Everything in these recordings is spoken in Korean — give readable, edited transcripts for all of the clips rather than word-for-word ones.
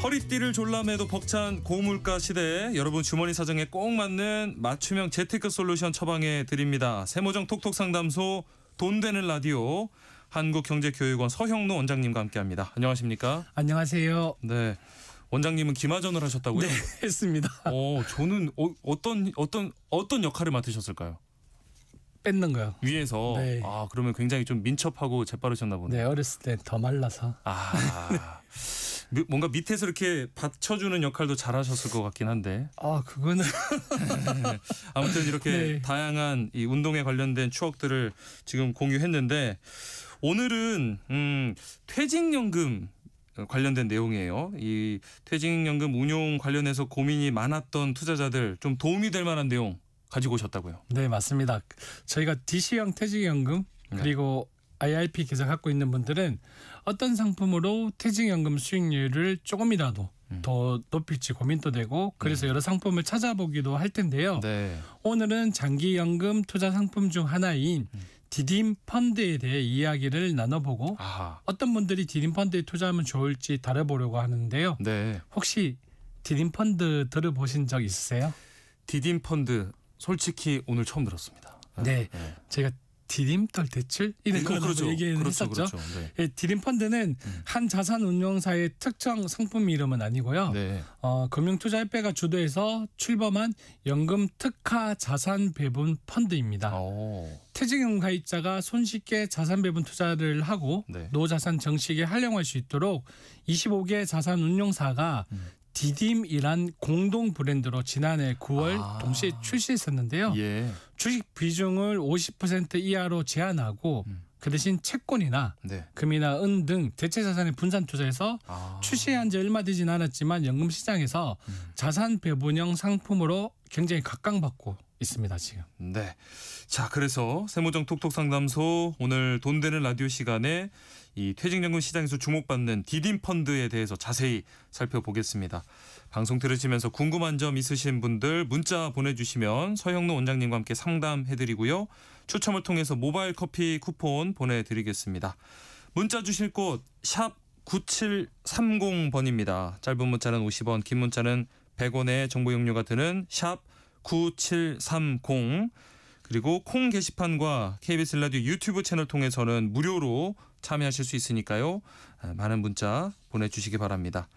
허리띠를 졸라매도 벅찬 고물가 시대에 여러분 주머니 사정에 꼭 맞는 맞춤형 재테크 솔루션 처방해 드립니다. 세모정 톡톡상담소 돈 되는 라디오 한국경제교육원 서형노 원장님과 함께합니다. 안녕하십니까? 안녕하세요. 네, 원장님은 기마전을 하셨다고요? 네, 했습니다. 저는 어떤 역할을 맡으셨을까요? 뺏는 거요. 위에서. 네. 그러면 굉장히 좀 민첩하고 재빠르셨나 보네요. 네, 어렸을 때 더 말라서. 뭔가 밑에서 이렇게 받쳐주는 역할도 잘하셨을 것 같긴 한데. 그거는 아무튼 이렇게 네. 다양한 이 운동에 관련된 추억들을 지금 공유했는데 오늘은 퇴직연금 관련된 내용이에요. 이 퇴직연금 운용 관련해서 고민이 많았던 투자자들 좀 도움이 될 만한 내용 가지고 오셨다고요? 네, 맞습니다. 저희가 DC형 퇴직연금 그리고 IRP 계좌 갖고 있는 분들은 어떤 상품으로 퇴직연금 수익률을 조금이라도 더 높일지 고민도 되고 그래서 여러 상품을 찾아보기도 할 텐데요. 네. 오늘은 장기연금 투자 상품 중 하나인 디딤 펀드에 대해 이야기를 나눠보고 어떤 분들이 디딤 펀드에 투자하면 좋을지 다뤄보려고 하는데요. 네. 혹시 디딤 펀드 들어보신 적 있으세요? 디딤 펀드 솔직히 오늘 처음 들었습니다. 네. 제가 디딤돌 대출 이런 거 얘기를 했었죠. 그렇죠. 네. 디딤 펀드는 한 자산 운용사의 특정 상품 이름은 아니고요. 네. 금융투자협회가 주도해서 출범한 연금 특화 자산 배분 펀드입니다. 퇴직연금 가입자가 손쉽게 자산 배분 투자를 하고 네. 노자산 정식에 활용할 수 있도록 25개 자산 운용사가 디딤이란 공동 브랜드로 지난해 9월 동시에 출시했었는데요. 예. 주식 비중을 50% 이하로 제한하고 그 대신 채권이나 네. 금이나 은 등 대체 자산에 분산 투자해서 출시한 지 얼마 되진 않았지만 연금 시장에서 자산 배분형 상품으로 굉장히 각광받고 있습니다, 지금. 네. 자, 그래서 세모정 톡톡 상담소 오늘 돈 되는 라디오 시간에 이 퇴직연금 시장에서 주목받는 디딤 펀드에 대해서 자세히 살펴보겠습니다. 방송 들으시면서 궁금한 점 있으신 분들 문자 보내주시면 서형노 원장님과 함께 상담해드리고요. 추첨을 통해서 모바일 커피 쿠폰 보내드리겠습니다. 문자 주실 곳 샵 9730번입니다. 짧은 문자는 50원, 긴 문자는 100원의 정보 용료가 드는 샵 9730 그리고 콩 게시판과 KBS 라디오 유튜브 채널 통해서는 무료로 참여하실 수 있으니까요. 많은 문자 보내주시기 바랍니다.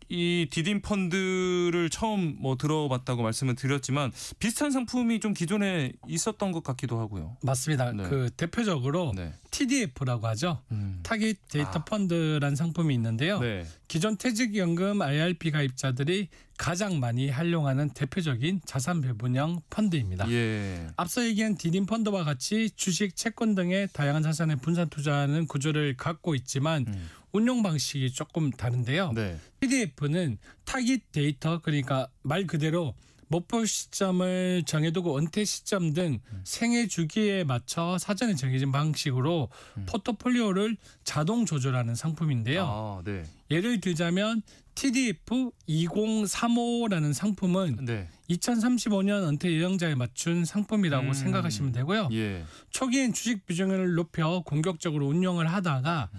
이 디딤 펀드를 처음 들어봤다고 말씀을 드렸지만 비슷한 상품이 좀 기존에 있었던 것 같기도 하고요. 맞습니다. 네. 그 대표적으로 네. TDF라고 하죠. 타깃 데이터 펀드라는 상품이 있는데요. 네. 기존 퇴직연금 IRP 가입자들이 가장 많이 활용하는 대표적인 자산 배분형 펀드입니다. 예. 앞서 얘기한 디딤 펀드와 같이 주식, 채권 등의 다양한 자산에 분산 투자하는 구조를 갖고 있지만 운용 방식이 조금 다른데요. 네. TDF는 타깃 데이터 그러니까 말 그대로 목표 시점을 정해두고 은퇴 시점 등 생애 주기에 맞춰 사전에 정해진 방식으로 포트폴리오를 자동 조절하는 상품인데요. 네. 예를 들자면 TDF 2035라는 상품은 네. 2035년 은퇴 예정자에 맞춘 상품이라고 생각하시면 되고요. 예. 초기엔 주식 비중을 높여 공격적으로 운용을 하다가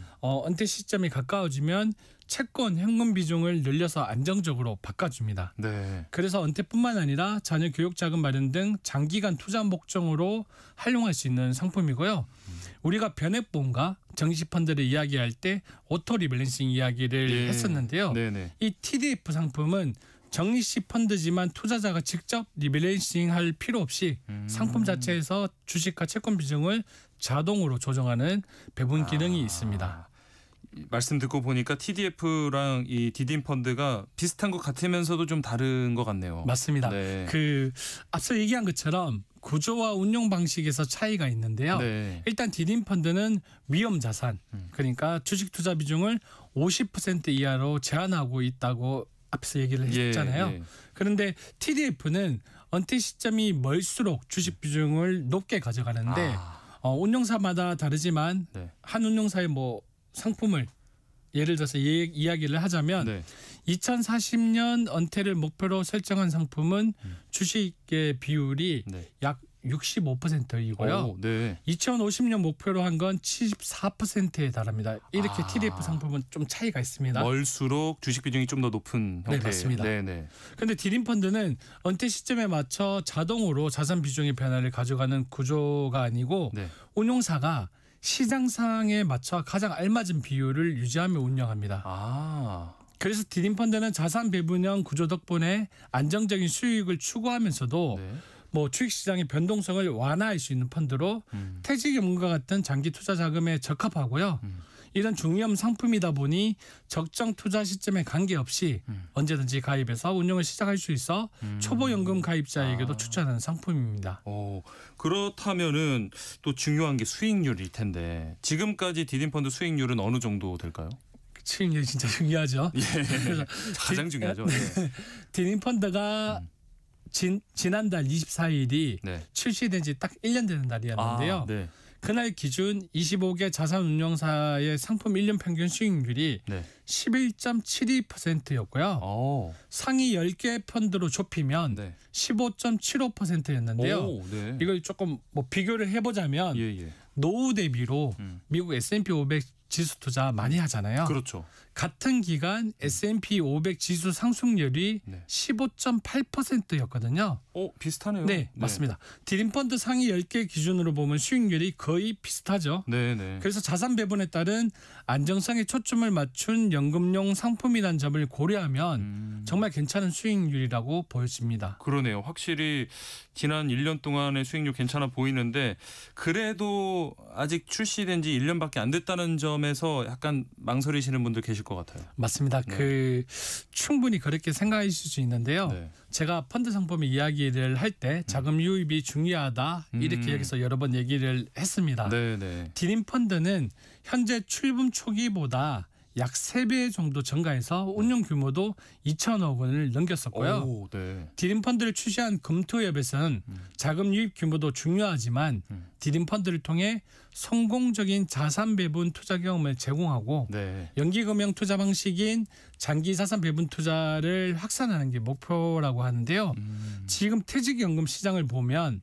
은퇴 시점이 가까워지면 채권, 현금 비중을 늘려서 안정적으로 바꿔줍니다. 네. 그래서 은퇴뿐만 아니라 자녀 교육자금 마련 등 장기간 투자 목적으로 활용할 수 있는 상품이고요. 우리가 변액보험과 정시펀드를 이야기할 때 오토 리밸런싱 이야기를 했었는데요. 네네. 이 TDF 상품은 정시 펀드지만 투자자가 직접 리밸런싱할 필요 없이 상품 자체에서 주식과 채권 비중을 자동으로 조정하는 배분 기능이 있습니다. 말씀 듣고 보니까 TDF랑 이 디딤 펀드가 비슷한 것 같으면서도 좀 다른 것 같네요. 맞습니다. 네. 그 앞서 얘기한 것처럼 구조와 운용 방식에서 차이가 있는데요. 네. 일단 디딤 펀드는 위험 자산, 그러니까 주식 투자 비중을 50% 이하로 제한하고 있다고 앞서 얘기를 했잖아요. 예. 그런데 TDF는 은퇴 시점이 멀수록 주식 비중을 높게 가져가는데 운용사마다 다르지만 네. 한 운용사의 상품을 예를 들어서 이야기를 하자면 네. 2040년 은퇴를 목표로 설정한 상품은 주식의 비율이 네. 약 65%이고요. 오, 네. 2050년 목표로 한 건 74%에 달합니다. 이렇게 TDF 상품은 좀 차이가 있습니다. 멀수록 주식 비중이 좀 더 높은 형태. 네, 맞습니다. 네네. 근데 디딤펀드는 은퇴 시점에 맞춰 자동으로 자산 비중의 변화를 가져가는 구조가 아니고 네. 운용사가 시장 상황에 맞춰 가장 알맞은 비율을 유지하며 운영합니다. 아, 그래서 디딤펀드는 자산 배분형 구조 덕분에 안정적인 수익을 추구하면서도 네. 뭐 주식시장의 변동성을 완화할 수 있는 펀드로 퇴직연금과 같은 장기 투자 자금에 적합하고요. 이런 중위험 상품이다 보니 적정 투자 시점에 관계없이 언제든지 가입해서 운용을 시작할 수 있어 초보 연금 가입자에게도 추천하는 상품입니다. 그렇다면은 또 중요한 게 수익률일 텐데 지금까지 디딤펀드 수익률은 어느 정도 될까요? 수익률이 진짜 중요하죠. 그래서 가장 중요하죠. 네. 디딤펀드가 지난달 24일이 네. 출시된 지 딱 1년 되는 날이었는데요. 네. 그날 기준 25개 자산운용사의 상품 1년 평균 수익률이 네. 11.72%였고요. 상위 10개 펀드로 좁히면 네. 15.75%였는데요. 네. 이걸 조금 뭐 비교를 해보자면 예. 노후 대비로 미국 S&P 500 지수 투자 많이 하잖아요. 그렇죠. 같은 기간 S&P 500 지수 상승률이 네. 15.8%였거든요. 비슷하네요. 네, 맞습니다. 디딤펀드 상위 10개 기준으로 보면 수익률이 거의 비슷하죠. 네. 그래서 자산 배분에 따른 안정성에 초점을 맞춘 연금용 상품이라는 점을 고려하면 정말 괜찮은 수익률이라고 보여집니다. 그러네요. 확실히 지난 1년 동안의 수익률 괜찮아 보이는데 그래도 아직 출시된 지 1년밖에 안 됐다는 점에서 약간 망설이시는 분들 계실 것 같아요. 맞습니다. 네. 충분히 그렇게 생각하실 수 있는데요. 네. 제가 펀드 상품의 이야기를 할 때 자금 유입이 중요하다 이렇게 여기서 여러 번 얘기를 했습니다. 네. 디딤펀드는 현재 출범 초기보다 약 3배 정도 증가해서 운용 규모도 2천억 원을 넘겼었고요. 네. 디딤펀드를 출시한 금투협에서는 자금 유입 규모도 중요하지만 디딤펀드를 통해 성공적인 자산 배분 투자 경험을 제공하고 네. 연기금융 투자 방식인 장기 자산 배분 투자를 확산하는 게 목표라고 하는데요. 지금 퇴직연금 시장을 보면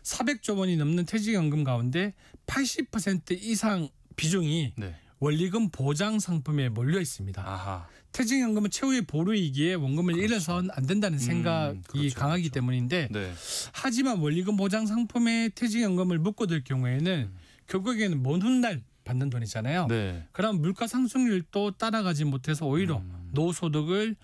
400조 원이 넘는 퇴직연금 가운데 80% 이상 비중이 네. 원리금 보장 상품에 몰려 있습니다. 아하. 퇴직연금은 최후의 보루이기에 원금을 잃어서는 안 된다는 생각이 그렇죠, 강하기 때문인데 네. 하지만 원리금 보장 상품에 퇴직연금을 묶어둘 경우에는 결국에는 먼 훗날 받는 돈이잖아요. 네. 그럼 물가 상승률도 따라가지 못해서 오히려 노후소득을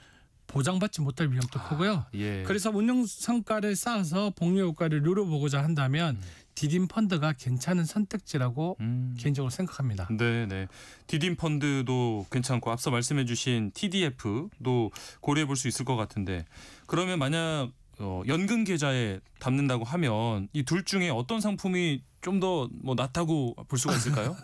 보장받지 못할 위험도 크고요. 예. 그래서 운용 성과를 쌓아서 복리 효과를 누려보고자 한다면 디딤펀드가 괜찮은 선택지라고 개인적으로 생각합니다. 네. 디딤펀드도 괜찮고 앞서 말씀해주신 TDF도 고려해 볼 수 있을 것 같은데 그러면 만약 연금 계좌에 담는다고 하면 이 둘 중에 어떤 상품이 좀 더 뭐 낫다고 볼 수가 있을까요?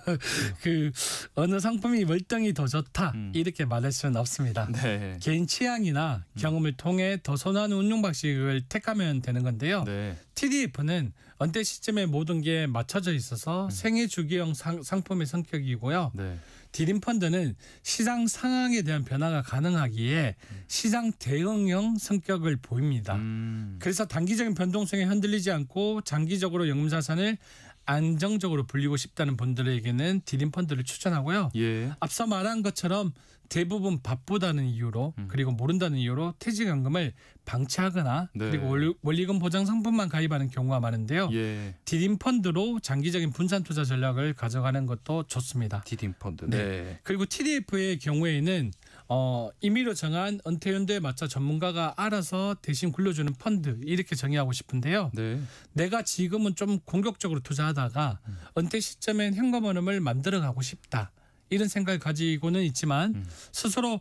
어느 상품이 월등히 더 좋다 이렇게 말할 수는 없습니다. 네. 개인 취향이나 경험을 통해 더 선호하는 운용 방식을 택하면 되는 건데요. 네. TDF는 은퇴 시점에 모든 게 맞춰져 있어서 생애 주기형 상품의 성격이고요. 네. 디딤펀드는 시장 상황에 대한 변화가 가능하기에 시장 대응형 성격을 보입니다. 그래서 단기적인 변동성에 흔들리지 않고 장기적으로 연금 자산을 안정적으로 불리고 싶다는 분들에게는 디딤펀드를 추천하고요. 예. 앞서 말한 것처럼 대부분 바쁘다는 이유로 그리고 모른다는 이유로 퇴직연금을 방치하거나 네. 그리고 원리금 보장 상품만 가입하는 경우가 많은데요. 예. 디딤펀드로 장기적인 분산 투자 전략을 가져가는 것도 좋습니다. 디딤펀드. 네. 그리고 TDF의 경우에는 임의로 정한 은퇴 연도에 맞춰 전문가가 알아서 대신 굴려주는 펀드 이렇게 정의하고 싶은데요. 네. 내가 지금은 좀 공격적으로 투자하다가 은퇴 시점엔 현금흐름을 만들어가고 싶다. 이런 생각을 가지고는 있지만 스스로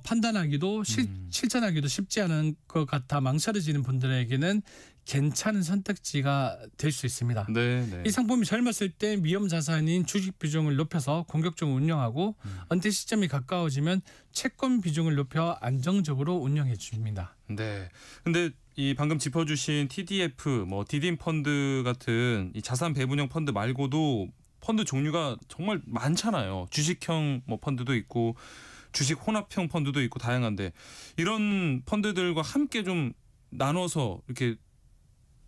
판단하기도 실천하기도 쉽지 않은 것 같아 망설여지는 분들에게는 괜찮은 선택지가 될 수 있습니다. 네. 이 상품이 젊었을 때 위험 자산인 주식 비중을 높여서 공격적으로 운영하고 은퇴 시점이 가까워지면 채권 비중을 높여 안정적으로 운영해 줍니다. 네. 근데 이 방금 짚어주신 TDF, 뭐 디딤펀드 같은 이 자산 배분형 펀드 말고도 펀드 종류가 정말 많잖아요. 주식형 뭐 펀드도 있고 주식 혼합형 펀드도 있고 다양한데 이런 펀드들과 함께 좀 나눠서 이렇게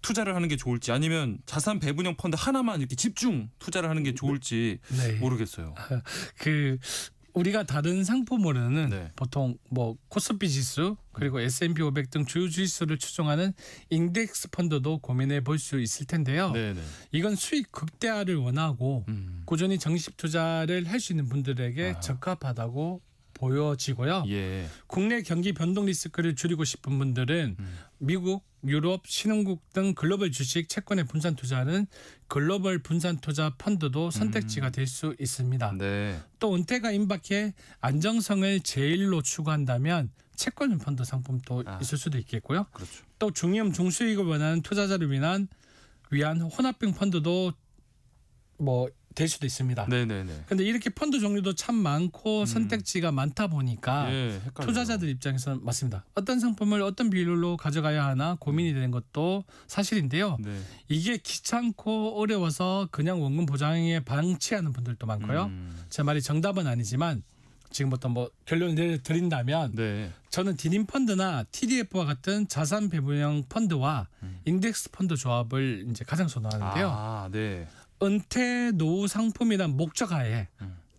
투자를 하는 게 좋을지 아니면 자산 배분형 펀드 하나만 이렇게 집중 투자를 하는 게 좋을지 네. 모르겠어요. 그 우리가 다른 상품으로는 네. 보통 뭐 코스피 지수 그리고 S&P 500 등 주요 지수를 추종하는 인덱스 펀드도 고민해 볼 수 있을 텐데요. 네네. 이건 수익 극대화를 원하고 꾸준히 정식 투자를 할 수 있는 분들에게 적합하다고 보여지고요. 예. 국내 경기 변동 리스크를 줄이고 싶은 분들은 미국, 유럽, 신흥국 등 글로벌 주식 채권에 분산 투자하는 글로벌 분산 투자 펀드도 선택지가 될 수 있습니다. 네. 또 은퇴가 임박해 안정성을 제일로 추구한다면 채권 펀드 상품도 있을 수도 있겠고요. 그렇죠. 또 중위험 중수익을 원하는 투자자를 위한 혼합형 펀드도 뭐 될 수도 있습니다. 네네네. 근데 이렇게 펀드 종류도 참 많고 선택지가 많다 보니까 예, 헷갈려요. 투자자들 입장에서는 맞습니다. 어떤 상품을 어떤 비율로 가져가야 하나 고민이 되는 것도 사실인데요. 네. 이게 귀찮고 어려워서 그냥 원금 보장에 방치하는 분들도 많고요. 제 말이 정답은 아니지만 지금부터 뭐 결론을 내려드린다면 네. 저는 디딤 펀드나 TDF와 같은 자산 배분형 펀드와 인덱스 펀드 조합을 이제 가장 선호하는데요. 아, 네. 은퇴 노후 상품이란 목적하에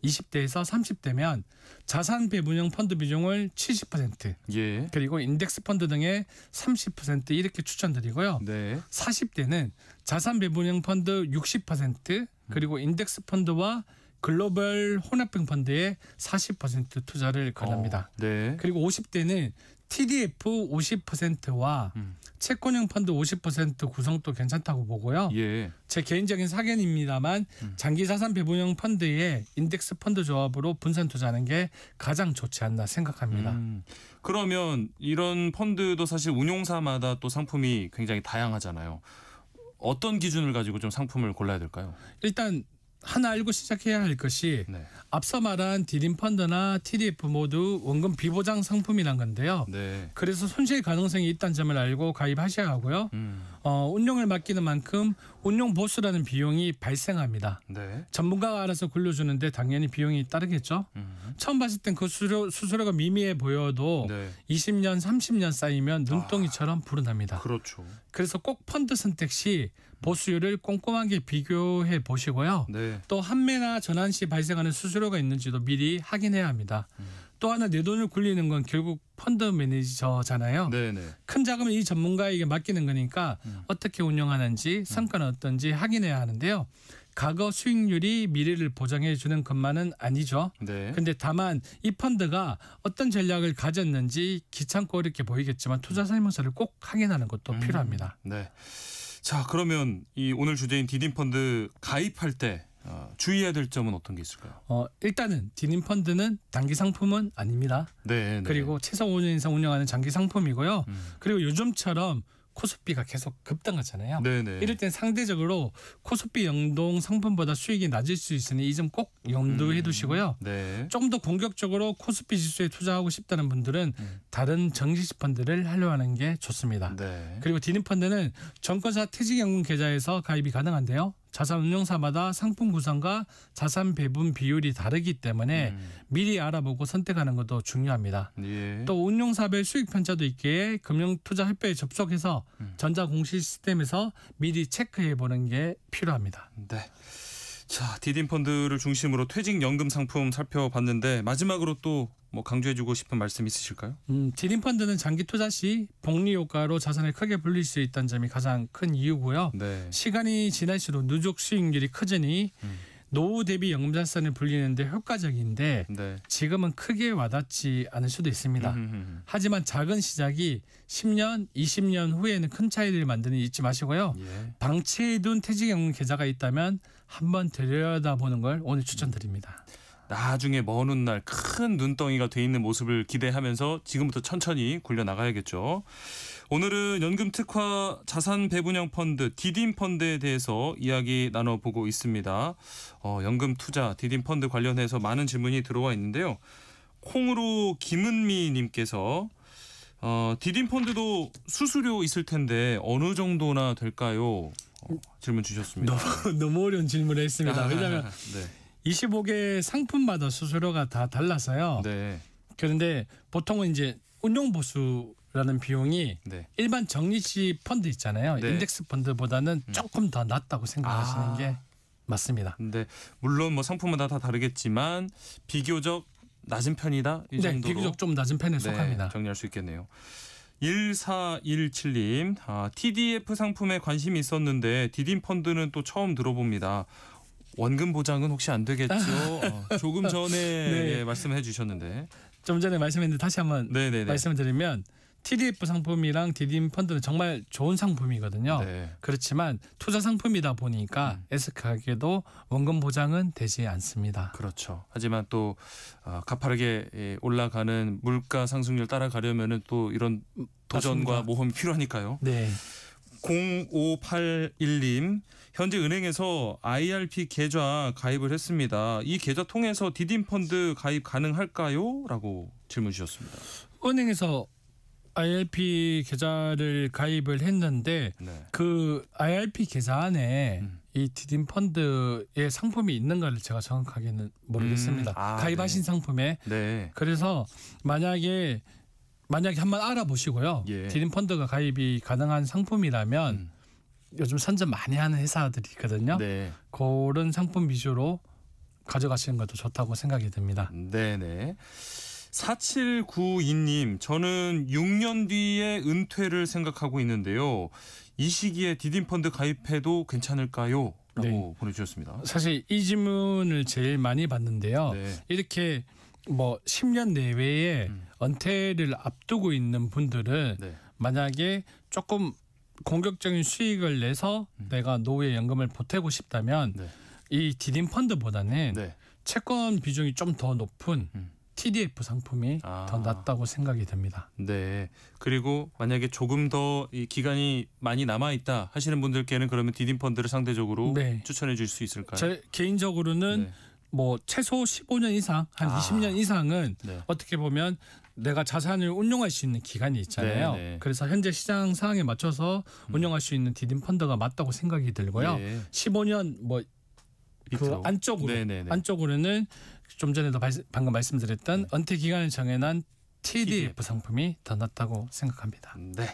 20대에서 30대면 자산 배분형 펀드 비중을 70% 예. 그리고 인덱스 펀드 등의 30% 이렇게 추천드리고요. 네. 40대는 자산 배분형 펀드 60% 그리고 인덱스 펀드와 글로벌 혼합형 펀드에 40% 투자를 권합니다. 네. 그리고 50대는 TDF 50%와 채권형 펀드 50% 구성도 괜찮다고 보고요. 예. 제 개인적인 사견입니다만 장기 자산 배분형 펀드에 인덱스 펀드 조합으로 분산 투자하는 게 가장 좋지 않나 생각합니다. 그러면 이런 펀드도 사실 운용사마다 또 상품이 굉장히 다양하잖아요. 어떤 기준을 가지고 좀 상품을 골라야 될까요? 일단 하나 알고 시작해야 할 것이 네. 앞서 말한 디딤 펀드나 TDF 모두 원금 비보장 상품이란 건데요. 네. 그래서 손실 가능성이 있다는 점을 알고 가입하셔야 하고요. 운용을 맡기는 만큼 운용 보수라는 비용이 발생합니다. 네. 전문가가 알아서 굴려주는데 당연히 비용이 따르겠죠. 처음 봤을 땐 그 수수료가 미미해 보여도 네. 20년, 30년 쌓이면 눈덩이처럼 불어납니다. 그렇죠. 그래서 꼭 펀드 선택 시 보수율을 꼼꼼하게 비교해 보시고요. 네. 또 환매나 전환 시 발생하는 수수료가 있는지도 미리 확인해야 합니다. 또 하나 내 돈을 굴리는 건 결국 펀드 매니저잖아요. 네네. 큰 자금을 이 전문가에게 맡기는 거니까 어떻게 운영하는지 성과는 어떤지 확인해야 하는데요. 과거 수익률이 미래를 보장해 주는 것만은 아니죠. 네. 근데 다만 이 펀드가 어떤 전략을 가졌는지 귀찮고 어렵게 보이겠지만 투자 설명서를 꼭 확인하는 것도 필요합니다. 네. 자, 그러면 이 오늘 주제인 디딤 펀드 가입할 때 주의해야 될 점은 어떤 게 있을까요? 일단은 디딤 펀드는 단기 상품은 아닙니다. 네. 네. 그리고 최소 5년 이상 운영하는 장기 상품이고요. 그리고 요즘처럼 코스피가 계속 급등하잖아요. 네네. 이럴 땐 상대적으로 코스피 연동 상품보다 수익이 낮을 수 있으니 이 점 꼭 염두해 두시고요. 네. 좀 더 공격적으로 코스피 지수에 투자하고 싶다는 분들은 다른 정식 펀드를 활용하는 게 좋습니다. 네. 그리고 디딤 펀드는 정권사 퇴직연금 계좌에서 가입이 가능한데요. 자산 운용사마다 상품 구성과 자산 배분 비율이 다르기 때문에 미리 알아보고 선택하는 것도 중요합니다. 예. 또 운용사별 수익 편차도 있기에 금융투자협회에 접속해서 전자공시 시스템에서 미리 체크해 보는 게 필요합니다. 네. 자, 디딤 펀드를 중심으로 퇴직연금 상품 살펴봤는데 마지막으로 또 뭐 강조해주고 싶은 말씀 있으실까요? 디딤 펀드는 장기 투자 시 복리 효과로 자산을 크게 불릴 수 있다는 점이 가장 큰 이유고요. 네. 시간이 지날수록 누적 수익률이 커지니 노후 대비 연금 자산을 불리는데 효과적인데 네. 지금은 크게 와닿지 않을 수도 있습니다. 하지만 작은 시작이 10년, 20년 후에는 큰 차이를 만드는 잊지 마시고요. 예. 방치해둔 퇴직연금 계좌가 있다면 한번 들여다보는 걸 오늘 추천드립니다. 나중에 먼 훗날 큰 눈덩이가 돼 있는 모습을 기대하면서 지금부터 천천히 굴려 나가야겠죠. 오늘은 연금 특화 자산 배분형 펀드 디딤 펀드에 대해서 이야기 나눠보고 있습니다. 연금 투자 디딤 펀드 관련해서 많은 질문이 들어와 있는데요. 콩으로 김은미 님께서 디딤 펀드도 수수료 있을 텐데 어느 정도나 될까요? 질문 주셨습니다. 너무 어려운 질문을 했습니다. 왜냐하면 네. 25개 상품마다 수수료가 다 달라서요. 네. 그런데 보통은 이제 운용 보수를 라는 비용이 네. 일반 적립식 펀드 있잖아요. 네. 인덱스 펀드보다는 조금 더 낮다고 생각하시는 게 맞습니다. 근데 물론 뭐 상품마다 다 다르겠지만 비교적 낮은 편이다 이 네, 정도로 비교적 좀 낮은 편에 속합니다. 정리할 수 있겠네요. 1417님 TDF 상품에 관심이 있었는데 디딤 펀드는 또 처음 들어봅니다. 원금 보장은 혹시 안 되겠죠? 조금 전에 네. 예, 말씀해 주셨는데. 좀 전에 말씀했는데 다시 한번 네네네. 말씀을 드리면 TDF 상품이랑 디딤 펀드는 정말 좋은 상품이거든요. 네. 그렇지만 투자 상품이다 보니까 애석하게도 원금 보장은 되지 않습니다. 그렇죠. 하지만 또 가파르게 올라가는 물가 상승률 따라가려면은 또 이런 도전과 맞습니다. 모험이 필요하니까요. 네. 0581님 현재 은행에서 IRP 계좌 가입을 했습니다. 이 계좌 통해서 디딤 펀드 가입 가능할까요? 라고 질문 주셨습니다. 은행에서 IRP 계좌를 가입을 했는데 네. 그 IRP 계좌 안에 이 디딤 펀드의 상품이 있는가를 제가 정확하게는 모르겠습니다. 가입하신 네. 상품에. 네. 그래서 만약에 한번 알아보시고요. 예. 디딤 펀드가 가입이 가능한 상품이라면 요즘 선전 많이 하는 회사들이 있거든요. 네. 그런 상품 위주로 가져가시는 것도 좋다고 생각이 듭니다. 네네. 4792님 저는 6년 뒤에 은퇴를 생각하고 있는데요. 이 시기에 디딤 펀드 가입해도 괜찮을까요? 라고 네. 보내주셨습니다. 사실 이 질문을 제일 많이 받는데요. 네. 이렇게 뭐 10년 내외에 은퇴를 앞두고 있는 분들은 네. 만약에 조금 공격적인 수익을 내서 내가 노후에 연금을 보태고 싶다면 네. 이 디딤 펀드보다는 네. 채권 비중이 좀 더 높은 TDF 상품이 아. 더 낫다고 생각이 듭니다. 네. 그리고 만약에 조금 더 이 기간이 많이 남아 있다 하시는 분들께는 그러면 디딤 펀드를 상대적으로 네. 추천해 줄 수 있을까요? 제 개인적으로는 네. 뭐 최소 15년 이상, 한 20년 이상은 네. 어떻게 보면 내가 자산을 운용할 수 있는 기간이 있잖아요. 네, 네. 그래서 현재 시장 상황에 맞춰서 운용할 수 있는 디딤 펀드가 맞다고 생각이 들고요. 예. 15년 뭐 그 밑으로. 네네네. 안쪽으로는 좀 전에도 방금 말씀드렸던 은퇴 기간을 정해놓은 TDF 상품이 더 낫다고 생각합니다. 네,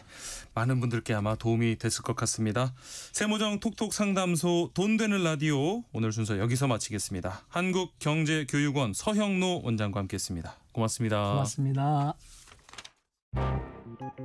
많은 분들께 아마 도움이 됐을 것 같습니다. 세모정 톡톡 상담소 돈 되는 라디오 오늘 순서 여기서 마치겠습니다. 한국경제교육원 서형노 원장과 함께했습니다. 고맙습니다. 고맙습니다.